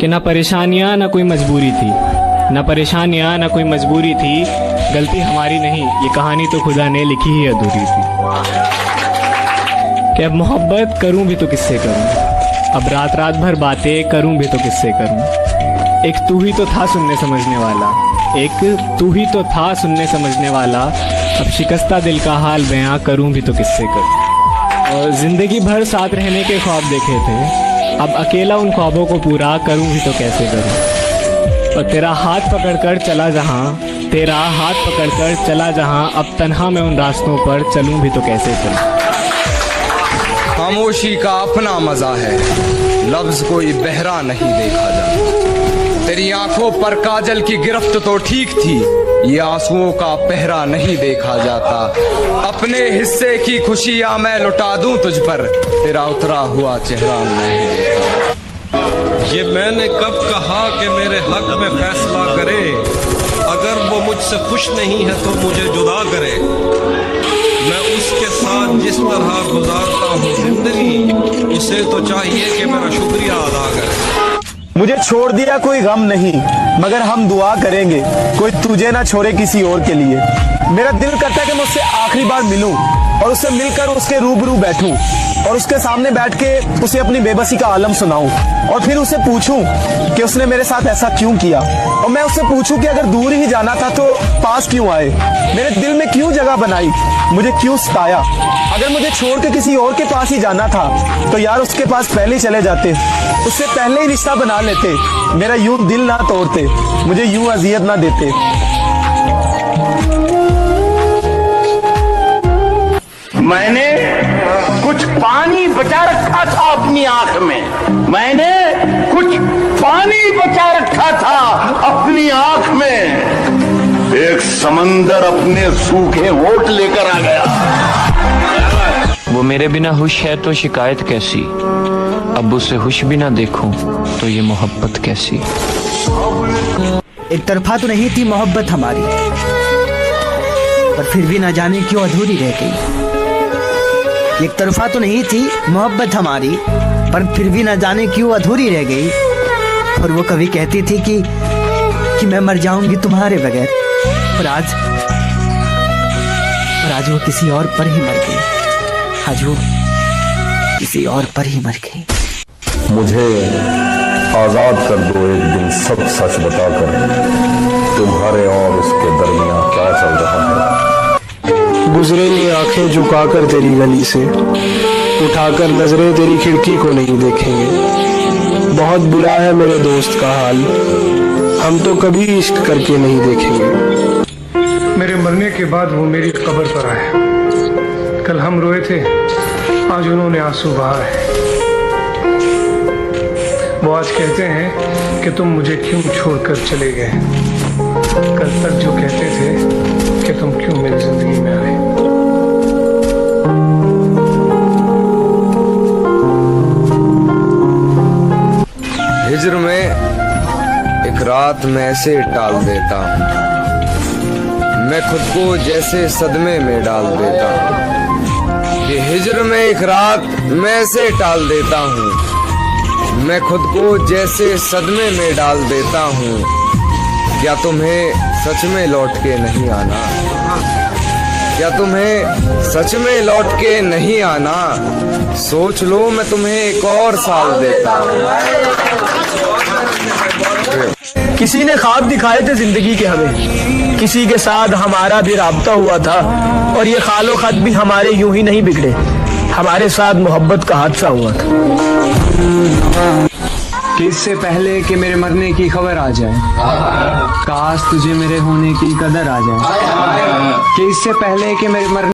कि ना परेशानियाँ ना कोई मजबूरी थी, ना परेशानियाँ ना कोई मजबूरी थी, गलती हमारी नहीं, ये कहानी तो खुदा ने लिखी ही अधूरी थी। कि अब मोहब्बत करूं भी तो किससे करूं, अब रात रात भर बातें करूं भी तो किससे करूं। एक तू ही तो था सुनने समझने वाला, एक तू ही तो था सुनने समझने वाला, अब शिकस्ता दिल का हाल बयां करूं भी तो किससे करूं। और ज़िंदगी भर साथ रहने के ख्वाब देखे थे, अब अकेला उन ख्वाबों को पूरा करूं भी तो कैसे करूं। और तेरा हाथ पकड़कर चला जहां, तेरा हाथ पकड़कर चला जहां, अब तन्हा मैं उन रास्तों पर चलूं भी तो कैसे चलूं। खामोशी का अपना मजा है, लफ्ज कोई बहरा नहीं देखा जाता। तेरी आंखों पर काजल की गिरफ्त तो ठीक थी, ये आंसुओं का पहरा नहीं देखा जाता। अपने हिस्से की खुशियां मैं लुटा दूं तुझ पर, तेरा उतरा हुआ चेहरा नहीं देखा। ये मैंने कब कहा कि मेरे हक में फैसला करे, अगर वो मुझसे खुश नहीं है तो मुझे जुदा करे। मैं उसके साथ जिस तरह गुजारता हूँ जिंदगी, उसे तो चाहिए कि मेरा शुक्रिया अदा करे। मुझे छोड़ दिया कोई गम नहीं, मगर हम दुआ करेंगे कोई तुझे ना छोड़े किसी और के लिए। मेरा दिल करता है कि मैं उससे आखिरी बार मिलूं और उससे मिलकर उसके रूबरू बैठूं और उसके सामने बैठ के उसे अपनी बेबसी का आलम सुनाऊं और फिर उसे पूछूं कि उसने मेरे साथ ऐसा क्यों किया। और मैं उससे पूछूं कि अगर दूर ही जाना था तो पास क्यों आए, मेरे दिल में क्यों जगह बनाई, मुझे क्यों सताया। अगर मुझे छोड़ के किसी और के पास ही जाना था तो यार उसके पास पहले चले जाते, उससे पहले ही रिश्ता बना लेते, मेरा यूं दिल ना तोड़ते, मुझे यूं अजियत ना देते। मैंने कुछ पानी बचा रखा था अपनी आंख में, मैंने कुछ पानी बचा रखा था अपनी आंख में। एक समंदर अपने सूखे होठ लेकर आ गया। वो मेरे बिना खुश है तो शिकायत कैसी, अब उसे खुश भी ना देखूं तो ये मोहब्बत कैसी। एक तरफा तो नहीं थी मोहब्बत हमारी, पर फिर भी ना जाने क्यों अधूरी रह गई। एक तरफा तो नहीं थी मोहब्बत हमारी, पर फिर भी ना जाने क्यों अधूरी रह गई। और वो कभी कहती थी कि मैं मर जाऊंगी तुम्हारे बगैर, पर आज वो किसी और पर ही मर गई। आज वो किसी और पर ही मर गई। मुझे आजाद कर दो एक दिन सब सच बताकर, तुम्हारे और उसके दरमियां क्या चल रहा है। गुजरेंगे आंखें झुकाकर तेरी गली से, उठाकर नजरें तेरी खिड़की को नहीं देखेंगे। बहुत बुरा है मेरे दोस्त का हाल, हम तो कभी इश्क करके नहीं देखेंगे। मेरे मरने के बाद वो मेरी कब्र पर आए, कल हम रोए थे, आज उन्होंने आंसू बहाए। वो आज कहते हैं कि तुम मुझे क्यों छोड़कर चले गए, कल तक जो कहते थे कि तुम क्यों मेरी जिंदगी में आए। हिज्र में एक रात मैं ऐसे टाल देता हूँ, मैं खुद को जैसे सदमे में डाल देता हूँ। कि हिज्र में एक रात मैं ऐसे टाल देता हूँ, मैं खुद को जैसे सदमे में डाल देता हूँ। क्या तुम्हें सच में लौट के नहीं आना, क्या तुम्हें सच में लौट के नहीं आना, सोच लो मैं तुम्हें एक और साल देता हूँ। किसी ने ख्वाब दिखाए थे जिंदगी के हमें, किसी के साथ हमारा भी राब्ता हुआ था, और ये खालो खत भी हमारे यूं ही नहीं बिगड़े, हमारे साथ मोहब्बत का हादसा हुआ था। कि इससे पहले कि मेरे मरने की खबर आ जाए, काश तुझे मेरे होने की कदर आ जाए। कि इससे पहले कि मेरे मरने